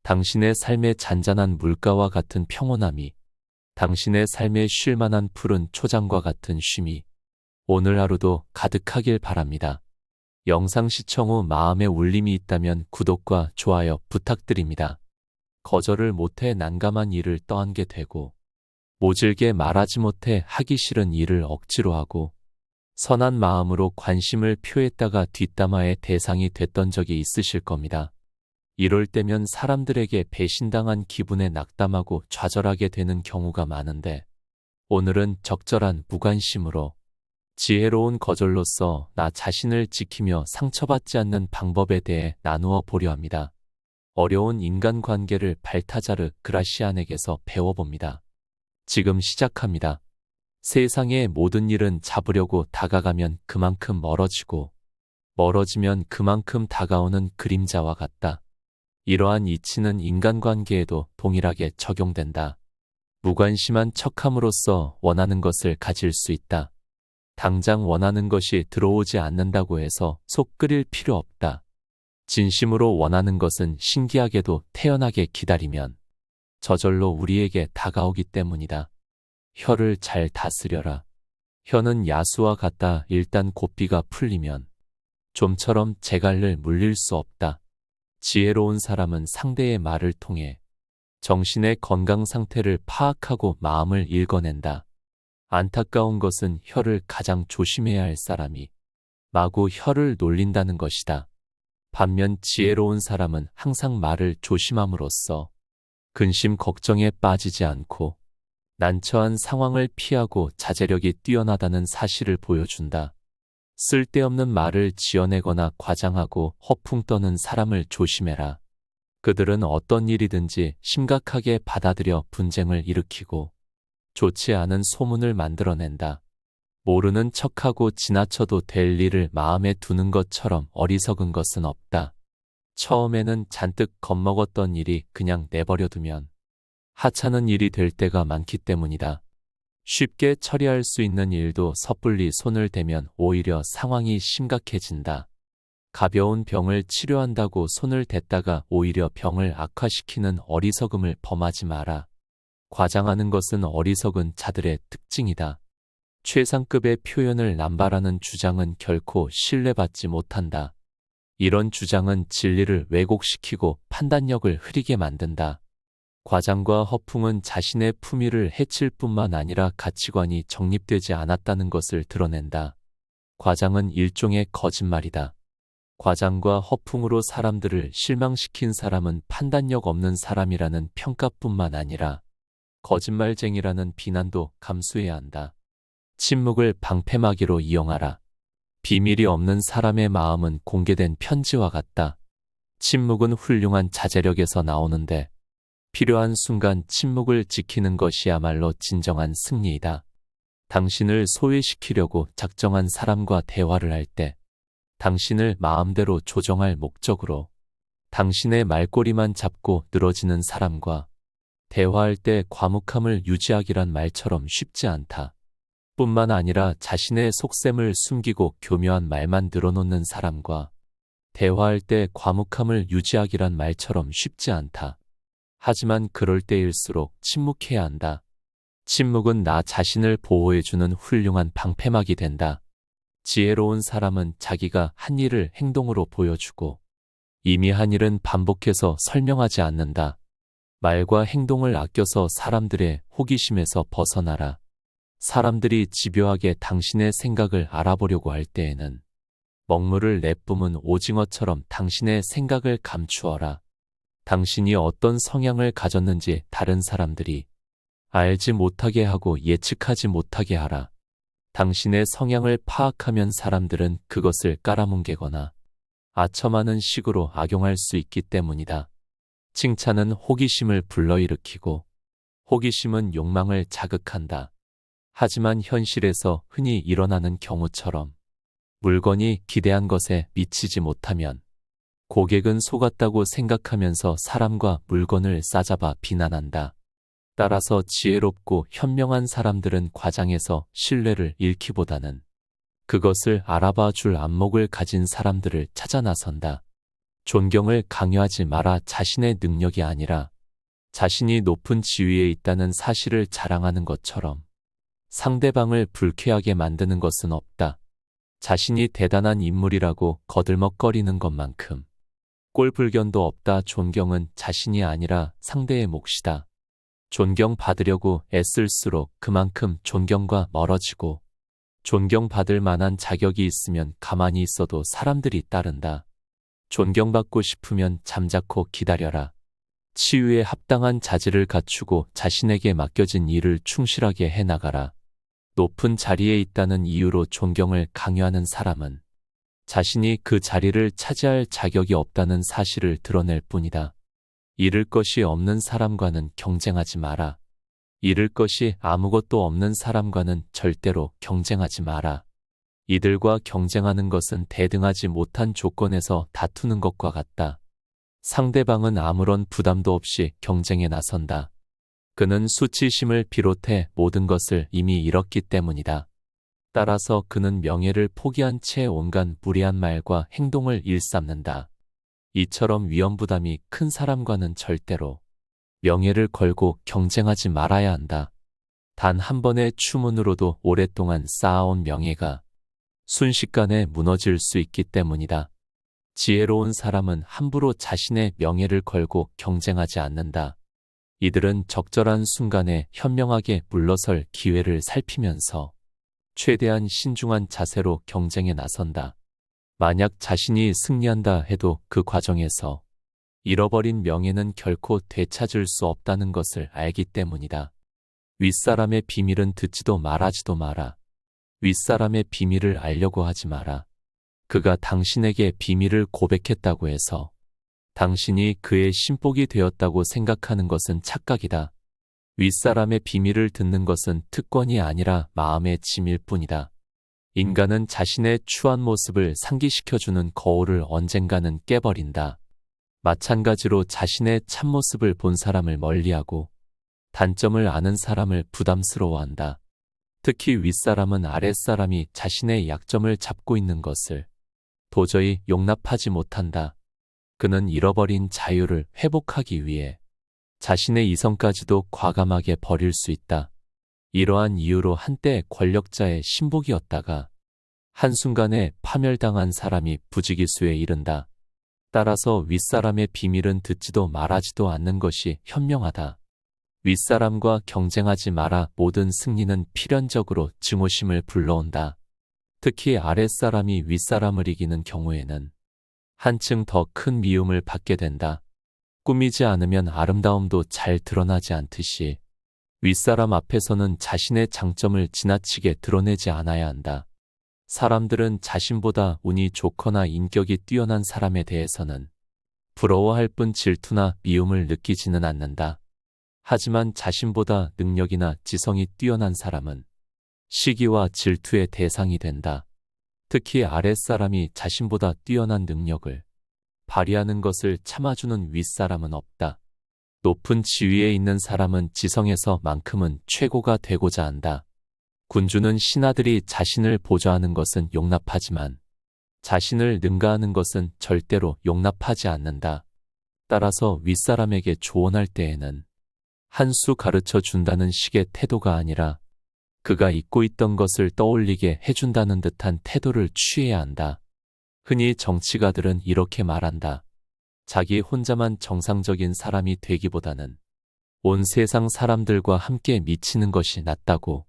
당신의 삶의 잔잔한 물가와 같은 평온함이, 당신의 삶에 쉴 만한 푸른 초장과 같은 쉼이 오늘 하루도 가득하길 바랍니다. 영상 시청 후 마음에 울림이 있다면 구독과 좋아요 부탁드립니다. 거절을 못해 난감한 일을 떠안게 되고, 모질게 말하지 못해 하기 싫은 일을 억지로 하고, 선한 마음으로 관심을 표했다가 뒷담화의 대상이 됐던 적이 있으실 겁니다. 이럴 때면 사람들에게 배신당한 기분에 낙담하고 좌절하게 되는 경우가 많은데, 오늘은 적절한 무관심으로 지혜로운 거절로서 나 자신을 지키며 상처받지 않는 방법에 대해 나누어 보려 합니다. 어려운 인간관계를 발타자르 그라시안에게서 배워봅니다. 지금 시작합니다. 세상의 모든 일은 잡으려고 다가가면 그만큼 멀어지고, 멀어지면 그만큼 다가오는 그림자와 같다. 이러한 이치는 인간관계에도 동일하게 적용된다. 무관심한 척함으로써 원하는 것을 가질 수 있다. 당장 원하는 것이 들어오지 않는다고 해서 속 끓일 필요 없다. 진심으로 원하는 것은 신기하게도 태연하게 기다리면 저절로 우리에게 다가오기 때문이다. 혀를 잘 다스려라. 혀는 야수와 같다. 일단 고삐가 풀리면 좀처럼 제갈을 물릴 수 없다. 지혜로운 사람은 상대의 말을 통해 정신의 건강 상태를 파악하고 마음을 읽어낸다. 안타까운 것은 혀를 가장 조심해야 할 사람이 마구 혀를 놀린다는 것이다. 반면 지혜로운 사람은 항상 말을 조심함으로써 근심 걱정에 빠지지 않고 난처한 상황을 피하고 자제력이 뛰어나다는 사실을 보여준다. 쓸데없는 말을 지어내거나 과장하고 허풍 떠는 사람을 조심해라. 그들은 어떤 일이든지 심각하게 받아들여 분쟁을 일으키고 좋지 않은 소문을 만들어낸다. 모르는 척하고 지나쳐도 될 일을 마음에 두는 것처럼 어리석은 것은 없다. 처음에는 잔뜩 겁먹었던 일이 그냥 내버려두면 하찮은 일이 될 때가 많기 때문이다. 쉽게 처리할 수 있는 일도 섣불리 손을 대면 오히려 상황이 심각해진다. 가벼운 병을 치료한다고 손을 댔다가 오히려 병을 악화시키는 어리석음을 범하지 마라. 과장하는 것은 어리석은 자들의 특징이다. 최상급의 표현을 남발하는 주장은 결코 신뢰받지 못한다. 이런 주장은 진리를 왜곡시키고 판단력을 흐리게 만든다. 과장과 허풍은 자신의 품위를 해칠 뿐만 아니라 가치관이 정립되지 않았다는 것을 드러낸다. 과장은 일종의 거짓말이다. 과장과 허풍으로 사람들을 실망시킨 사람은 판단력 없는 사람이라는 평가뿐만 아니라 거짓말쟁이라는 비난도 감수해야 한다. 침묵을 방패막이로 이용하라. 비밀이 없는 사람의 마음은 공개된 편지와 같다. 침묵은 훌륭한 자제력에서 나오는데 필요한 순간 침묵을 지키는 것이야말로 진정한 승리이다. 당신을 소외시키려고 작정한 사람과 대화를 할 때 당신을 마음대로 조정할 목적으로 당신의 말꼬리만 잡고 늘어지는 사람과 대화할 때 과묵함을 유지하기란 말처럼 쉽지 않다. 뿐만 아니라 자신의 속셈을 숨기고 교묘한 말만 늘어놓는 사람과 대화할 때 과묵함을 유지하기란 말처럼 쉽지 않다. 하지만 그럴 때일수록 침묵해야 한다. 침묵은 나 자신을 보호해주는 훌륭한 방패막이 된다. 지혜로운 사람은 자기가 한 일을 행동으로 보여주고 이미 한 일은 반복해서 설명하지 않는다. 말과 행동을 아껴서 사람들의 호기심에서 벗어나라. 사람들이 집요하게 당신의 생각을 알아보려고 할 때에는 먹물을 내뿜은 오징어처럼 당신의 생각을 감추어라. 당신이 어떤 성향을 가졌는지 다른 사람들이 알지 못하게 하고 예측하지 못하게 하라. 당신의 성향을 파악하면 사람들은 그것을 깔아뭉개거나 아첨하는 식으로 악용할 수 있기 때문이다. 칭찬은 호기심을 불러일으키고 호기심은 욕망을 자극한다. 하지만 현실에서 흔히 일어나는 경우처럼 물건이 기대한 것에 미치지 못하면 고객은 속았다고 생각하면서 사람과 물건을 싸잡아 비난한다. 따라서 지혜롭고 현명한 사람들은 과장해서 신뢰를 잃기보다는 그것을 알아봐 줄 안목을 가진 사람들을 찾아 나선다. 존경을 강요하지 마라. 자신의 능력이 아니라 자신이 높은 지위에 있다는 사실을 자랑하는 것처럼 상대방을 불쾌하게 만드는 것은 없다. 자신이 대단한 인물이라고 거들먹거리는 것만큼 꼴불견도 없다. 존경은 자신이 아니라 상대의 몫이다. 존경받으려고 애쓸수록 그만큼 존경과 멀어지고, 존경받을 만한 자격이 있으면 가만히 있어도 사람들이 따른다. 존경받고 싶으면 잠자코 기다려라. 치유에 합당한 자질을 갖추고 자신에게 맡겨진 일을 충실하게 해나가라. 높은 자리에 있다는 이유로 존경을 강요하는 사람은 자신이 그 자리를 차지할 자격이 없다는 사실을 드러낼 뿐이다. 잃을 것이 없는 사람과는 경쟁하지 마라. 잃을 것이 아무것도 없는 사람과는 절대로 경쟁하지 마라. 이들과 경쟁하는 것은 대등하지 못한 조건에서 다투는 것과 같다. 상대방은 아무런 부담도 없이 경쟁에 나선다. 그는 수치심을 비롯해 모든 것을 이미 잃었기 때문이다. 따라서 그는 명예를 포기한 채 온갖 무리한 말과 행동을 일삼는다. 이처럼 위험부담이 큰 사람과는 절대로 명예를 걸고 경쟁하지 말아야 한다. 단 한 번의 추문으로도 오랫동안 쌓아온 명예가 순식간에 무너질 수 있기 때문이다. 지혜로운 사람은 함부로 자신의 명예를 걸고 경쟁하지 않는다. 이들은 적절한 순간에 현명하게 물러설 기회를 살피면서 최대한 신중한 자세로 경쟁에 나선다. 만약 자신이 승리한다 해도 그 과정에서 잃어버린 명예는 결코 되찾을 수 없다는 것을 알기 때문이다. 윗사람의 비밀은 듣지도 말하지도 마라. 윗사람의 비밀을 알려고 하지 마라. 그가 당신에게 비밀을 고백했다고 해서 당신이 그의 신복이 되었다고 생각하는 것은 착각이다. 윗사람의 비밀을 듣는 것은 특권이 아니라 마음의 짐일 뿐이다. 인간은 자신의 추한 모습을 상기시켜주는 거울을 언젠가는 깨버린다. 마찬가지로 자신의 참모습을 본 사람을 멀리하고 단점을 아는 사람을 부담스러워한다. 특히 윗사람은 아랫사람이 자신의 약점을 잡고 있는 것을 도저히 용납하지 못한다. 그는 잃어버린 자유를 회복하기 위해 자신의 이성까지도 과감하게 버릴 수 있다. 이러한 이유로 한때 권력자의 신복이었다가 한순간에 파멸당한 사람이 부지기수에 이른다. 따라서 윗사람의 비밀은 듣지도 말하지도 않는 것이 현명하다. 윗사람과 경쟁하지 마라. 모든 승리는 필연적으로 증오심을 불러온다. 특히 아랫사람이 윗사람을 이기는 경우에는 한층 더 큰 미움을 받게 된다. 꾸미지 않으면 아름다움도 잘 드러나지 않듯이 윗사람 앞에서는 자신의 장점을 지나치게 드러내지 않아야 한다. 사람들은 자신보다 운이 좋거나 인격이 뛰어난 사람에 대해서는 부러워할 뿐 질투나 미움을 느끼지는 않는다. 하지만 자신보다 능력이나 지성이 뛰어난 사람은 시기와 질투의 대상이 된다. 특히 아랫사람이 자신보다 뛰어난 능력을 발휘하는 것을 참아주는 윗사람은 없다. 높은 지위에 있는 사람은 지성에서만큼은 최고가 되고자 한다. 군주는 신하들이 자신을 보좌하는 것은 용납하지만 자신을 능가하는 것은 절대로 용납하지 않는다. 따라서 윗사람에게 조언할 때에는 한 수 가르쳐 준다는 식의 태도가 아니라 그가 잊고 있던 것을 떠올리게 해준다는 듯한 태도를 취해야 한다. 흔히 정치가들은 이렇게 말한다. 자기 혼자만 정상적인 사람이 되기보다는 온 세상 사람들과 함께 미치는 것이 낫다고.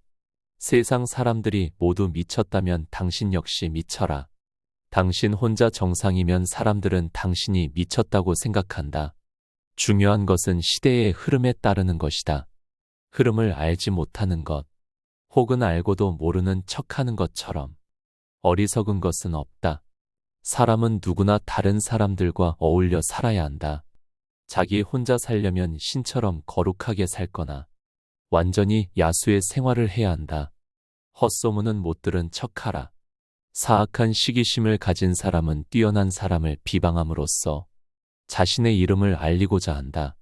세상 사람들이 모두 미쳤다면 당신 역시 미쳐라. 당신 혼자 정상이면 사람들은 당신이 미쳤다고 생각한다. 중요한 것은 시대의 흐름에 따르는 것이다. 흐름을 알지 못하는 것, 혹은 알고도 모르는 척하는 것처럼 어리석은 것은 없다. 사람은 누구나 다른 사람들과 어울려 살아야 한다. 자기 혼자 살려면 신처럼 거룩하게 살거나 완전히 야수의 생활을 해야 한다. 헛소문은 못 들은 척하라. 사악한 시기심을 가진 사람은 뛰어난 사람을 비방함으로써 자신의 이름을 알리고자 한다.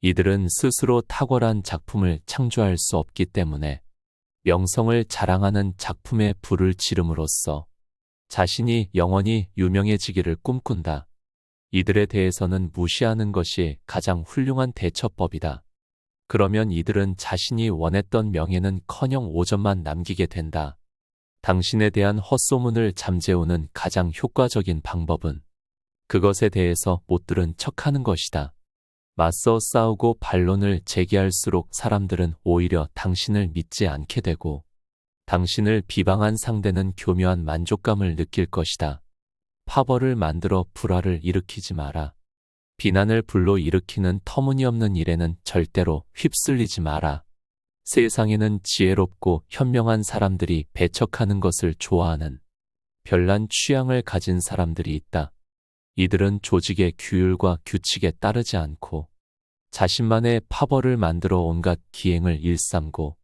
이들은 스스로 탁월한 작품을 창조할 수 없기 때문에 명성을 자랑하는 작품에 불을 지름으로써 자신이 영원히 유명해지기를 꿈꾼다. 이들에 대해서는 무시하는 것이 가장 훌륭한 대처법이다. 그러면 이들은 자신이 원했던 명예는커녕 오점만 남기게 된다. 당신에 대한 헛소문을 잠재우는 가장 효과적인 방법은 그것에 대해서 못 들은 척하는 것이다. 맞서 싸우고 반론을 제기할수록 사람들은 오히려 당신을 믿지 않게 되고 당신을 비방한 상대는 교묘한 만족감을 느낄 것이다. 파벌을 만들어 불화를 일으키지 마라. 비난을 불러일으키는 터무니없는 일에는 절대로 휩쓸리지 마라. 세상에는 지혜롭고 현명한 사람들이 배척하는 것을 좋아하는 별난 취향을 가진 사람들이 있다. 이들은 조직의 규율과 규칙에 따르지 않고 자신만의 파벌을 만들어 온갖 기행을 일삼고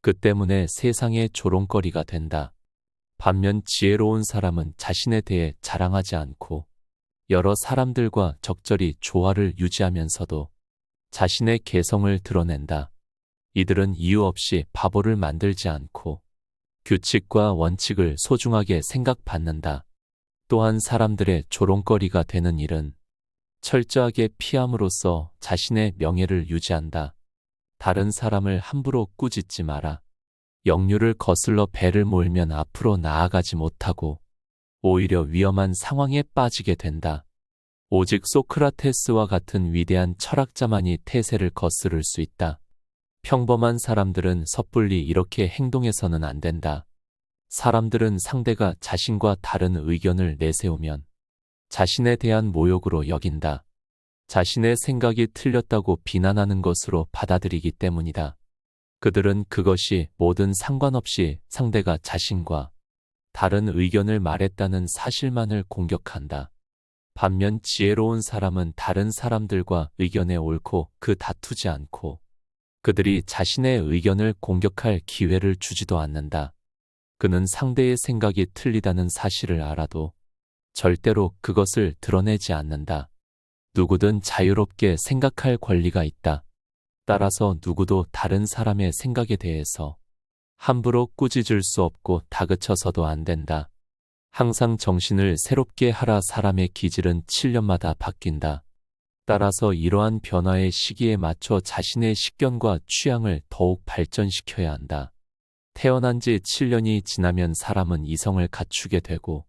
그 때문에 세상의 조롱거리가 된다. 반면 지혜로운 사람은 자신에 대해 자랑하지 않고 여러 사람들과 적절히 조화를 유지하면서도 자신의 개성을 드러낸다. 이들은 이유 없이 바보를 만들지 않고 규칙과 원칙을 소중하게 생각받는다. 또한 사람들의 조롱거리가 되는 일은 철저하게 피함으로써 자신의 명예를 유지한다. 다른 사람을 함부로 꾸짖지 마라. 역류를 거슬러 배를 몰면 앞으로 나아가지 못하고 오히려 위험한 상황에 빠지게 된다. 오직 소크라테스와 같은 위대한 철학자만이 태세를 거스를 수 있다. 평범한 사람들은 섣불리 이렇게 행동해서는 안 된다. 사람들은 상대가 자신과 다른 의견을 내세우면 자신에 대한 모욕으로 여긴다. 자신의 생각이 틀렸다고 비난하는 것으로 받아들이기 때문이다. 그들은 그것이 뭐든 상관없이 상대가 자신과 다른 의견을 말했다는 사실만을 공격한다. 반면 지혜로운 사람은 다른 사람들과 의견에 옳고 다투지 않고 그들이 자신의 의견을 공격할 기회를 주지도 않는다. 그는 상대의 생각이 틀리다는 사실을 알아도 절대로 그것을 드러내지 않는다. 누구든 자유롭게 생각할 권리가 있다. 따라서 누구도 다른 사람의 생각에 대해서 함부로 꾸짖을 수 없고 다그쳐서도 안 된다. 항상 정신을 새롭게 하라. 사람의 기질은 7년마다 바뀐다. 따라서 이러한 변화의 시기에 맞춰 자신의 식견과 취향을 더욱 발전시켜야 한다. 태어난 지 7년이 지나면 사람은 이성을 갖추게 되고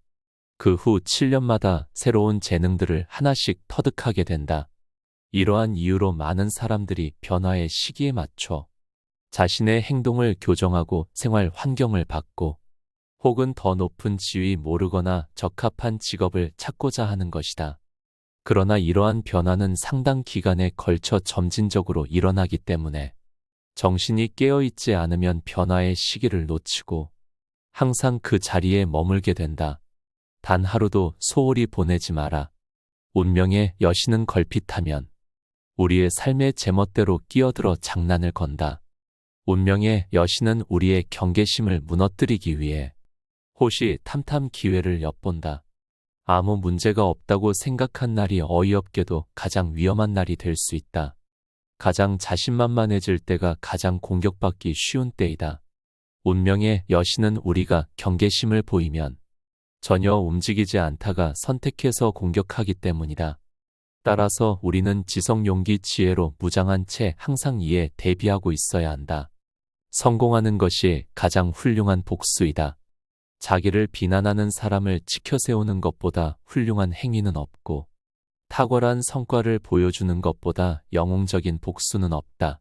그 후 7년마다 새로운 재능들을 하나씩 터득하게 된다. 이러한 이유로 많은 사람들이 변화의 시기에 맞춰 자신의 행동을 교정하고 생활 환경을 바꾸고 혹은 더 높은 지위 모르거나 적합한 직업을 찾고자 하는 것이다. 그러나 이러한 변화는 상당 기간에 걸쳐 점진적으로 일어나기 때문에 정신이 깨어있지 않으면 변화의 시기를 놓치고 항상 그 자리에 머물게 된다. 단 하루도 소홀히 보내지 마라. 운명의 여신은 걸핏하면 우리의 삶의 제멋대로 끼어들어 장난을 건다. 운명의 여신은 우리의 경계심을 무너뜨리기 위해 호시탐탐 기회를 엿본다. 아무 문제가 없다고 생각한 날이 어이없게도 가장 위험한 날이 될 수 있다. 가장 자신만만해질 때가 가장 공격받기 쉬운 때이다. 운명의 여신은 우리가 경계심을 보이면 전혀 움직이지 않다가 선택해서 공격하기 때문이다. 따라서 우리는 지성, 용기, 지혜로 무장한 채 항상 이에 대비하고 있어야 한다. 성공하는 것이 가장 훌륭한 복수이다. 자기를 비난하는 사람을 치켜세우는 것보다 훌륭한 행위는 없고 탁월한 성과를 보여주는 것보다 영웅적인 복수는 없다.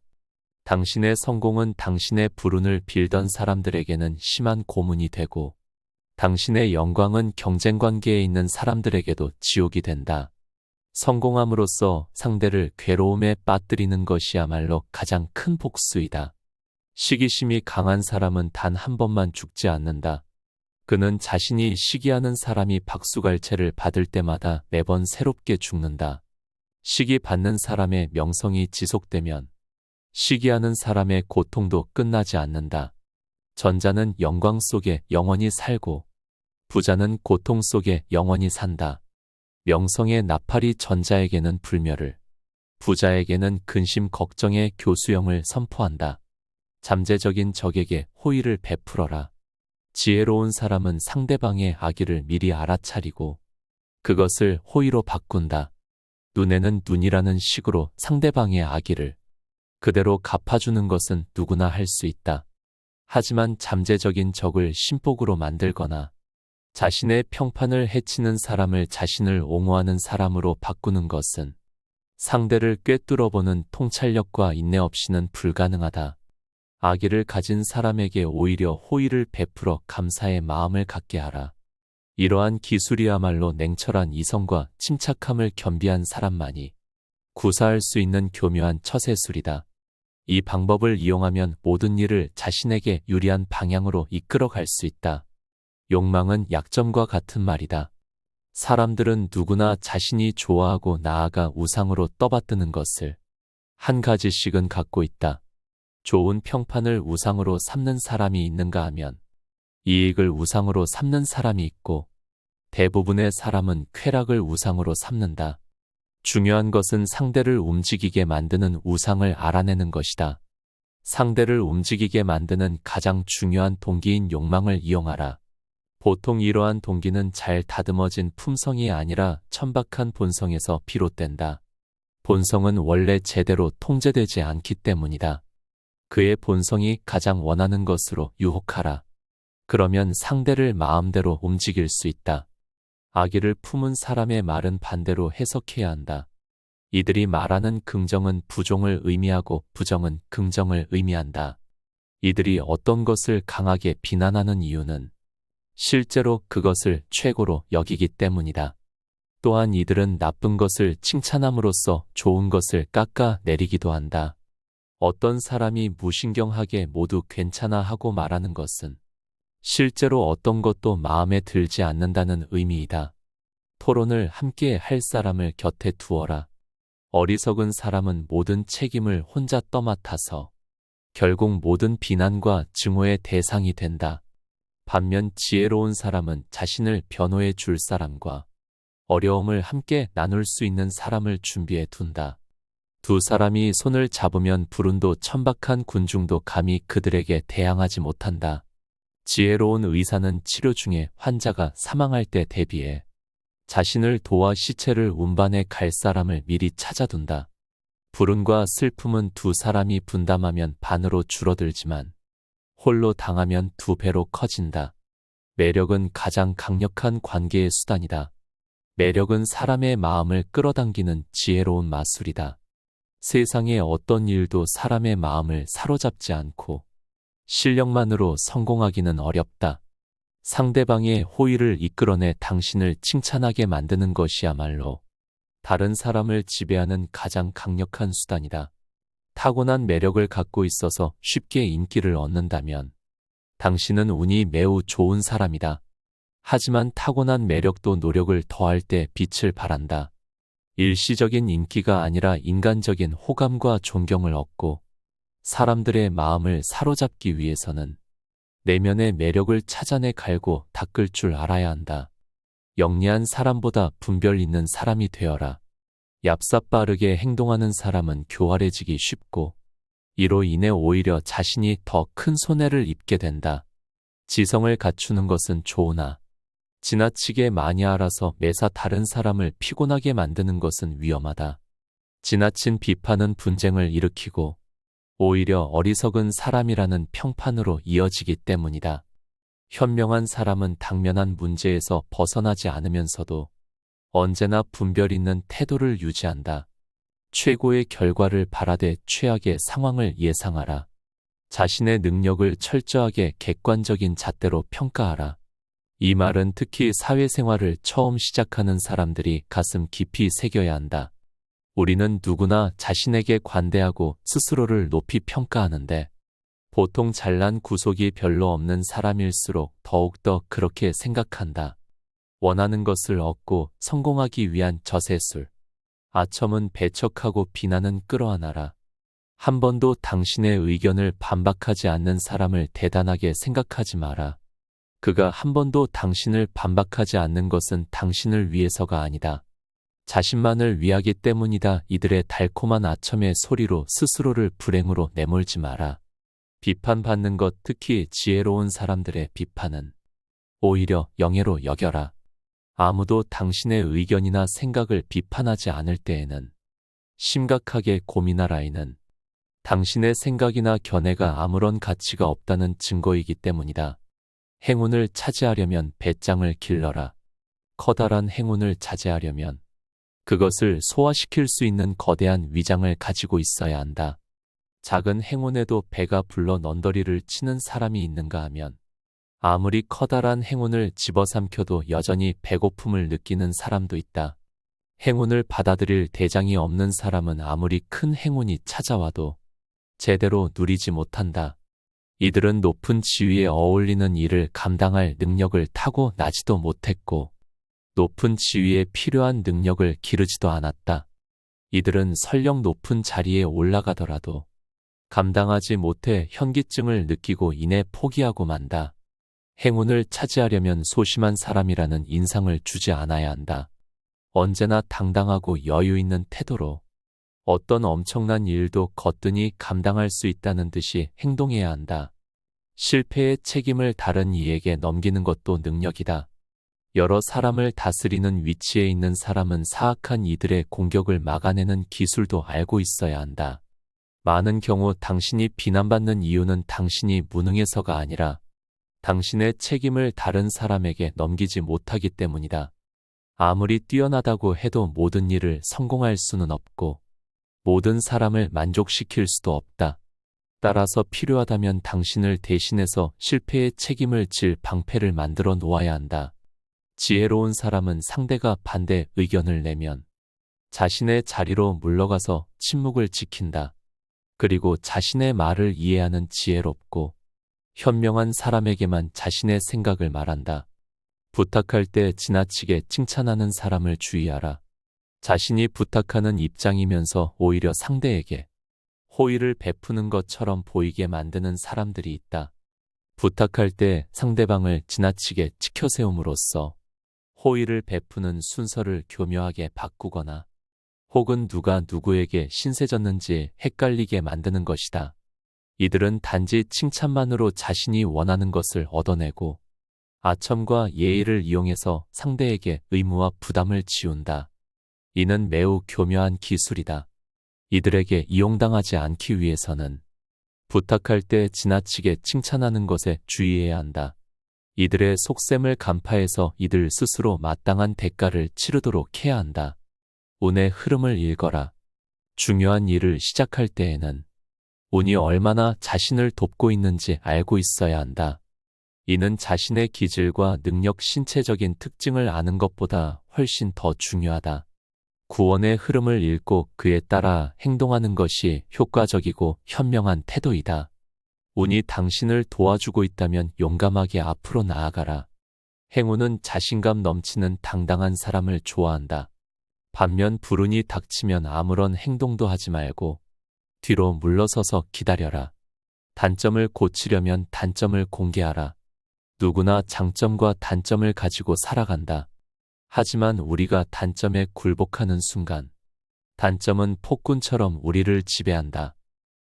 당신의 성공은 당신의 불운을 빌던 사람들에게는 심한 고문이 되고 당신의 영광은 경쟁관계에 있는 사람들에게도 지옥이 된다. 성공함으로써 상대를 괴로움에 빠뜨리는 것이야말로 가장 큰 복수이다. 시기심이 강한 사람은 단 한 번만 죽지 않는다. 그는 자신이 시기하는 사람이 박수갈채를 받을 때마다 매번 새롭게 죽는다. 시기받는 사람의 명성이 지속되면 시기하는 사람의 고통도 끝나지 않는다. 전자는 영광 속에 영원히 살고 부자는 고통 속에 영원히 산다. 명성의 나팔이 전자에게는 불멸을, 부자에게는 근심 걱정의 교수형을 선포한다. 잠재적인 적에게 호의를 베풀어라. 지혜로운 사람은 상대방의 악의를 미리 알아차리고 그것을 호의로 바꾼다. 눈에는 눈이라는 식으로 상대방의 악의를 그대로 갚아주는 것은 누구나 할 수 있다. 하지만 잠재적인 적을 신복으로 만들거나 자신의 평판을 해치는 사람을 자신을 옹호하는 사람으로 바꾸는 것은 상대를 꿰뚫어보는 통찰력과 인내 없이는 불가능하다. 악의를 가진 사람에게 오히려 호의를 베풀어 감사의 마음을 갖게 하라. 이러한 기술이야말로 냉철한 이성과 침착함을 겸비한 사람만이 구사할 수 있는 교묘한 처세술이다. 이 방법을 이용하면 모든 일을 자신에게 유리한 방향으로 이끌어 갈 수 있다. 욕망은 약점과 같은 말이다. 사람들은 누구나 자신이 좋아하고 나아가 우상으로 떠받드는 것을 한 가지씩은 갖고 있다. 좋은 평판을 우상으로 삼는 사람이 있는가 하면 이익을 우상으로 삼는 사람이 있고 대부분의 사람은 쾌락을 우상으로 삼는다. 중요한 것은 상대를 움직이게 만드는 우상을 알아내는 것이다. 상대를 움직이게 만드는 가장 중요한 동기인 욕망을 이용하라. 보통 이러한 동기는 잘 다듬어진 품성이 아니라 천박한 본성에서 비롯된다. 본성은 원래 제대로 통제되지 않기 때문이다. 그의 본성이 가장 원하는 것으로 유혹하라. 그러면 상대를 마음대로 움직일 수 있다. 악의를 품은 사람의 말은 반대로 해석해야 한다. 이들이 말하는 긍정은 부종을 의미하고 부정은 긍정을 의미한다. 이들이 어떤 것을 강하게 비난하는 이유는 실제로 그것을 최고로 여기기 때문이다. 또한 이들은 나쁜 것을 칭찬함으로써 좋은 것을 깎아내리기도 한다. 어떤 사람이 무신경하게 모두 괜찮아 하고 말하는 것은 실제로 어떤 것도 마음에 들지 않는다는 의미이다. 토론을 함께 할 사람을 곁에 두어라. 어리석은 사람은 모든 책임을 혼자 떠맡아서 결국 모든 비난과 증오의 대상이 된다. 반면 지혜로운 사람은 자신을 변호해 줄 사람과 어려움을 함께 나눌 수 있는 사람을 준비해 둔다. 두 사람이 손을 잡으면 불운도 천박한 군중도 감히 그들에게 대항하지 못한다. 지혜로운 의사는 치료 중에 환자가 사망할 때 대비해 자신을 도와 시체를 운반해 갈 사람을 미리 찾아둔다. 불운과 슬픔은 두 사람이 분담하면 반으로 줄어들지만 홀로 당하면 두 배로 커진다. 매력은 가장 강력한 관계의 수단이다. 매력은 사람의 마음을 끌어당기는 지혜로운 마술이다. 세상의 어떤 일도 사람의 마음을 사로잡지 않고 실력만으로 성공하기는 어렵다. 상대방의 호의를 이끌어내 당신을 칭찬하게 만드는 것이야말로 다른 사람을 지배하는 가장 강력한 수단이다. 타고난 매력을 갖고 있어서 쉽게 인기를 얻는다면 당신은 운이 매우 좋은 사람이다. 하지만 타고난 매력도 노력을 더할 때 빛을 발한다. 일시적인 인기가 아니라 인간적인 호감과 존경을 얻고 사람들의 마음을 사로잡기 위해서는 내면의 매력을 찾아내 갈고 닦을 줄 알아야 한다. 영리한 사람보다 분별 있는 사람이 되어라. 얍삽빠르게 행동하는 사람은 교활해지기 쉽고 이로 인해 오히려 자신이 더 큰 손해를 입게 된다. 지성을 갖추는 것은 좋으나 지나치게 많이 알아서 매사 다른 사람을 피곤하게 만드는 것은 위험하다. 지나친 비판은 분쟁을 일으키고 오히려 어리석은 사람이라는 평판으로 이어지기 때문이다. 현명한 사람은 당면한 문제에서 벗어나지 않으면서도 언제나 분별 있는 태도를 유지한다. 최고의 결과를 바라되 최악의 상황을 예상하라. 자신의 능력을 철저하게 객관적인 잣대로 평가하라. 이 말은 특히 사회생활을 처음 시작하는 사람들이 가슴 깊이 새겨야 한다. 우리는 누구나 자신에게 관대하고 스스로를 높이 평가하는데 보통 잘난 구속이 별로 없는 사람일수록 더욱더 그렇게 생각한다. 원하는 것을 얻고 성공하기 위한 저세술. 아첨은 배척하고 비난은 끌어안아라. 한 번도 당신의 의견을 반박하지 않는 사람을 대단하게 생각하지 마라. 그가 한 번도 당신을 반박하지 않는 것은 당신을 위해서가 아니다. 자신만을 위하기 때문이다. 이들의 달콤한 아첨의 소리로 스스로를 불행으로 내몰지 마라. 비판받는 것, 특히 지혜로운 사람들의 비판은 오히려 영예로 여겨라. 아무도 당신의 의견이나 생각을 비판하지 않을 때에는 심각하게 고민할 아이는 당신의 생각이나 견해가 아무런 가치가 없다는 증거이기 때문이다. 행운을 차지하려면 배짱을 길러라. 커다란 행운을 차지하려면 그것을 소화시킬 수 있는 거대한 위장을 가지고 있어야 한다. 작은 행운에도 배가 불러 넌더리를 치는 사람이 있는가 하면 아무리 커다란 행운을 집어삼켜도 여전히 배고픔을 느끼는 사람도 있다. 행운을 받아들일 대장이 없는 사람은 아무리 큰 행운이 찾아와도 제대로 누리지 못한다. 이들은 높은 지위에 어울리는 일을 감당할 능력을 타고나지도 못했고 높은 지위에 필요한 능력을 기르지도 않았다. 이들은 설령 높은 자리에 올라가더라도 감당하지 못해 현기증을 느끼고 이내 포기하고 만다. 행운을 차지하려면 소심한 사람이라는 인상을 주지 않아야 한다. 언제나 당당하고 여유 있는 태도로 어떤 엄청난 일도 거뜬히 감당할 수 있다는 듯이 행동해야 한다. 실패의 책임을 다른 이에게 넘기는 것도 능력이다. 여러 사람을 다스리는 위치에 있는 사람은 사악한 이들의 공격을 막아내는 기술도 알고 있어야 한다. 많은 경우 당신이 비난받는 이유는 당신이 무능해서가 아니라 당신의 책임을 다른 사람에게 넘기지 못하기 때문이다. 아무리 뛰어나다고 해도 모든 일을 성공할 수는 없고 모든 사람을 만족시킬 수도 없다. 따라서 필요하다면 당신을 대신해서 실패의 책임을 질 방패를 만들어 놓아야 한다. 지혜로운 사람은 상대가 반대 의견을 내면 자신의 자리로 물러가서 침묵을 지킨다. 그리고 자신의 말을 이해하는 지혜롭고 현명한 사람에게만 자신의 생각을 말한다. 부탁할 때 지나치게 칭찬하는 사람을 주의하라. 자신이 부탁하는 입장이면서 오히려 상대에게 호의를 베푸는 것처럼 보이게 만드는 사람들이 있다. 부탁할 때 상대방을 지나치게 치켜세움으로써 호의를 베푸는 순서를 교묘하게 바꾸거나 혹은 누가 누구에게 신세졌는지 헷갈리게 만드는 것이다. 이들은 단지 칭찬만으로 자신이 원하는 것을 얻어내고 아첨과 예의를 이용해서 상대에게 의무와 부담을 지운다. 이는 매우 교묘한 기술이다. 이들에게 이용당하지 않기 위해서는 부탁할 때 지나치게 칭찬하는 것에 주의해야 한다. 이들의 속셈을 간파해서 이들 스스로 마땅한 대가를 치르도록 해야 한다. 운의 흐름을 읽어라. 중요한 일을 시작할 때에는 운이 얼마나 자신을 돕고 있는지 알고 있어야 한다. 이는 자신의 기질과 능력, 신체적인 특징을 아는 것보다 훨씬 더 중요하다. 구원의 흐름을 읽고 그에 따라 행동하는 것이 효과적이고 현명한 태도이다. 운이 당신을 도와주고 있다면 용감하게 앞으로 나아가라. 행운은 자신감 넘치는 당당한 사람을 좋아한다. 반면 불운이 닥치면 아무런 행동도 하지 말고 뒤로 물러서서 기다려라. 단점을 고치려면 단점을 공개하라. 누구나 장점과 단점을 가지고 살아간다. 하지만 우리가 단점에 굴복하는 순간 단점은 폭군처럼 우리를 지배한다.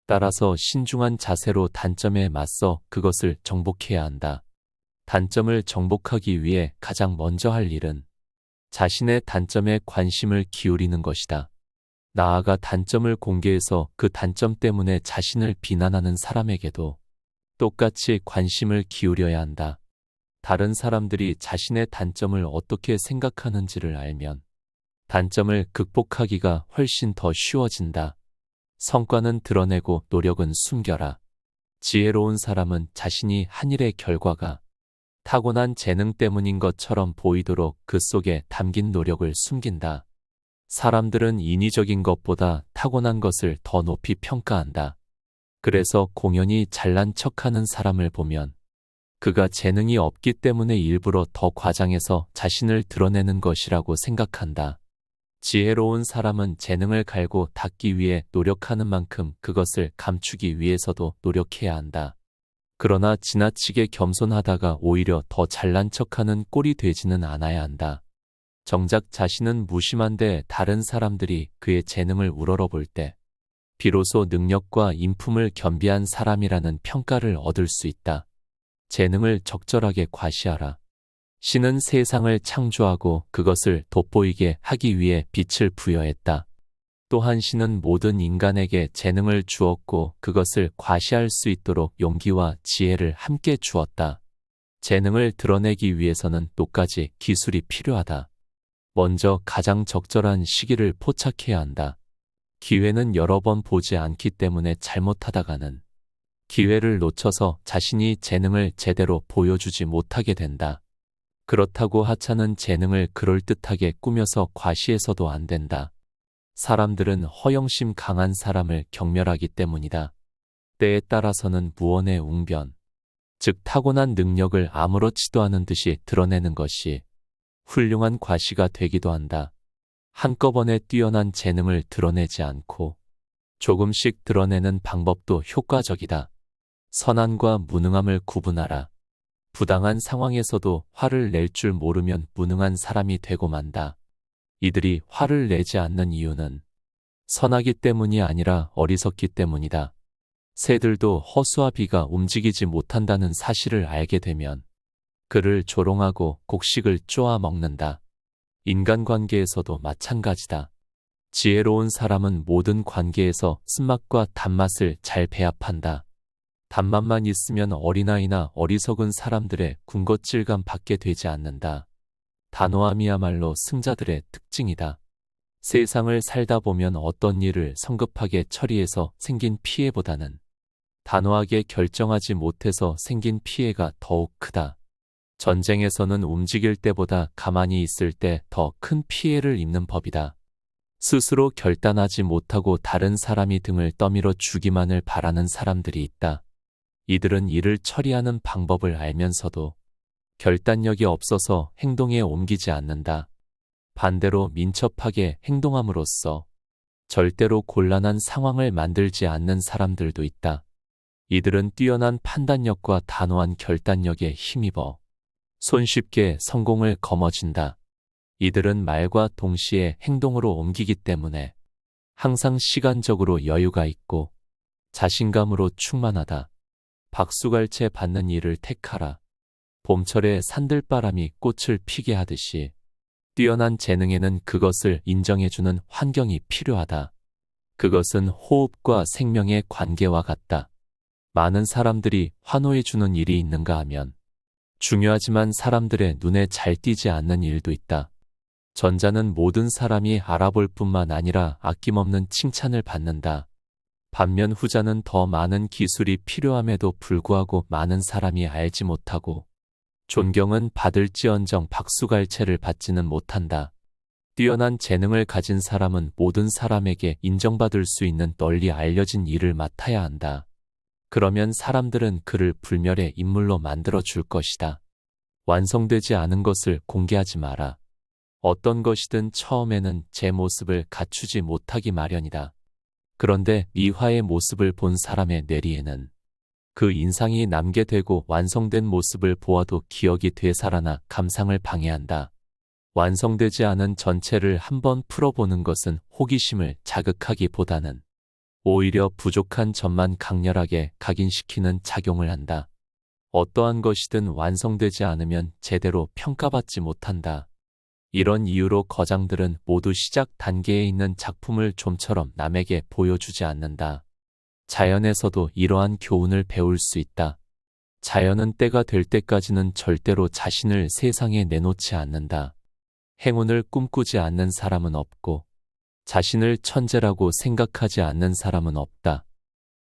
따라서 신중한 자세로 단점에 맞서 그것을 정복해야 한다. 단점을 정복하기 위해 가장 먼저 할 일은 자신의 단점에 관심을 기울이는 것이다. 나아가 단점을 공개해서 그 단점 때문에 자신을 비난하는 사람에게도 똑같이 관심을 기울여야 한다. 다른 사람들이 자신의 단점을 어떻게 생각하는지를 알면 단점을 극복하기가 훨씬 더 쉬워진다. 성과는 드러내고 노력은 숨겨라. 지혜로운 사람은 자신이 한 일의 결과가 타고난 재능 때문인 것처럼 보이도록 그 속에 담긴 노력을 숨긴다. 사람들은 인위적인 것보다 타고난 것을 더 높이 평가한다. 그래서 공연히 잘난 척하는 사람을 보면 그가 재능이 없기 때문에 일부러 더 과장해서 자신을 드러내는 것이라고 생각한다. 지혜로운 사람은 재능을 갈고 닦기 위해 노력하는 만큼 그것을 감추기 위해서도 노력해야 한다. 그러나 지나치게 겸손하다가 오히려 더 잘난 척하는 꼴이 되지는 않아야 한다. 정작 자신은 무심한데 다른 사람들이 그의 재능을 우러러볼 때 비로소 능력과 인품을 겸비한 사람이라는 평가를 얻을 수 있다. 재능을 적절하게 과시하라. 신은 세상을 창조하고 그것을 돋보이게 하기 위해 빛을 부여했다. 또한 신은 모든 인간에게 재능을 주었고 그것을 과시할 수 있도록 용기와 지혜를 함께 주었다. 재능을 드러내기 위해서는 똑같이 기술이 필요하다. 먼저 가장 적절한 시기를 포착해야 한다. 기회는 여러 번 보지 않기 때문에 잘못하다가는 기회를 놓쳐서 자신이 재능을 제대로 보여주지 못하게 된다. 그렇다고 하찮은 재능을 그럴듯하게 꾸며서 과시해서도 안 된다. 사람들은 허영심 강한 사람을 경멸하기 때문이다. 때에 따라서는 무언의 웅변, 즉 타고난 능력을 아무렇지도 않은 듯이 드러내는 것이 훌륭한 과시가 되기도 한다. 한꺼번에 뛰어난 재능을 드러내지 않고 조금씩 드러내는 방법도 효과적이다. 선함과 무능함을 구분하라. 부당한 상황에서도 화를 낼 줄 모르면 무능한 사람이 되고 만다. 이들이 화를 내지 않는 이유는 선하기 때문이 아니라 어리석기 때문이다. 새들도 허수와 비가 움직이지 못한다는 사실을 알게 되면 그를 조롱하고 곡식을 쪼아 먹는다. 인간관계에서도 마찬가지다. 지혜로운 사람은 모든 관계에서 쓴맛과 단맛을 잘 배합한다. 단맛만 있으면 어린아이나 어리석은 사람들의 군것질감 받게 되지 않는다. 단호함이야말로 승자들의 특징이다. 세상을 살다 보면 어떤 일을 성급하게 처리해서 생긴 피해보다는 단호하게 결정하지 못해서 생긴 피해가 더욱 크다. 전쟁에서는 움직일 때보다 가만히 있을 때 더 큰 피해를 입는 법이다. 스스로 결단하지 못하고 다른 사람이 등을 떠밀어 주기만을 바라는 사람들이 있다. 이들은 일을 처리하는 방법을 알면서도 결단력이 없어서 행동에 옮기지 않는다. 반대로 민첩하게 행동함으로써 절대로 곤란한 상황을 만들지 않는 사람들도 있다. 이들은 뛰어난 판단력과 단호한 결단력에 힘입어 손쉽게 성공을 거머쥔다. 이들은 말과 동시에 행동으로 옮기기 때문에 항상 시간적으로 여유가 있고 자신감으로 충만하다. 박수갈채 받는 일을 택하라. 봄철에 산들바람이 꽃을 피게 하듯이 뛰어난 재능에는 그것을 인정해주는 환경이 필요하다. 그것은 호흡과 생명의 관계와 같다. 많은 사람들이 환호해주는 일이 있는가 하면 중요하지만 사람들의 눈에 잘 띄지 않는 일도 있다. 전자는 모든 사람이 알아볼 뿐만 아니라 아낌없는 칭찬을 받는다. 반면 후자는 더 많은 기술이 필요함에도 불구하고 많은 사람이 알지 못하고 존경은 받을지언정 박수갈채를 받지는 못한다. 뛰어난 재능을 가진 사람은 모든 사람에게 인정받을 수 있는 널리 알려진 일을 맡아야 한다. 그러면 사람들은 그를 불멸의 인물로 만들어 줄 것이다. 완성되지 않은 것을 공개하지 마라. 어떤 것이든 처음에는 제 모습을 갖추지 못하기 마련이다. 그런데 미화의 모습을 본 사람의 뇌리에는 그 인상이 남게 되고 완성된 모습을 보아도 기억이 되살아나 감상을 방해한다. 완성되지 않은 전체를 한번 풀어보는 것은 호기심을 자극하기보다는 오히려 부족한 점만 강렬하게 각인시키는 작용을 한다. 어떠한 것이든 완성되지 않으면 제대로 평가받지 못한다. 이런 이유로 거장들은 모두 시작 단계에 있는 작품을 좀처럼 남에게 보여주지 않는다. 자연에서도 이러한 교훈을 배울 수 있다. 자연은 때가 될 때까지는 절대로 자신을 세상에 내놓지 않는다. 행운을 꿈꾸지 않는 사람은 없고 자신을 천재라고 생각하지 않는 사람은 없다.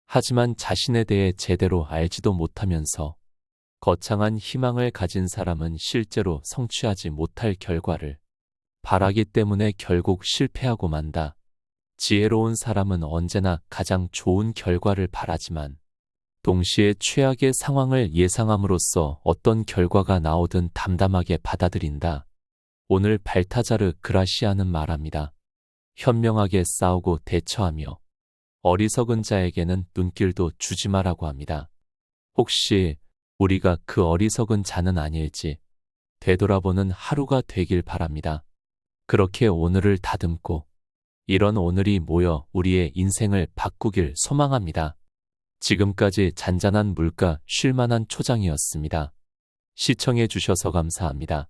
하지만 자신에 대해 제대로 알지도 못하면서 거창한 희망을 가진 사람은 실제로 성취하지 못할 결과를 바라기 때문에 결국 실패하고 만다. 지혜로운 사람은 언제나 가장 좋은 결과를 바라지만 동시에 최악의 상황을 예상함으로써 어떤 결과가 나오든 담담하게 받아들인다. 오늘 발타자르 그라시아는 말합니다. 현명하게 싸우고 대처하며 어리석은 자에게는 눈길도 주지 마라고 합니다. 혹시 우리가 그 어리석은 자는 아닐지 되돌아보는 하루가 되길 바랍니다. 그렇게 오늘을 다듬고 이런 오늘이 모여 우리의 인생을 바꾸길 소망합니다. 지금까지 잔잔한 물가 쉴만한 초장이었습니다. 시청해 주셔서 감사합니다.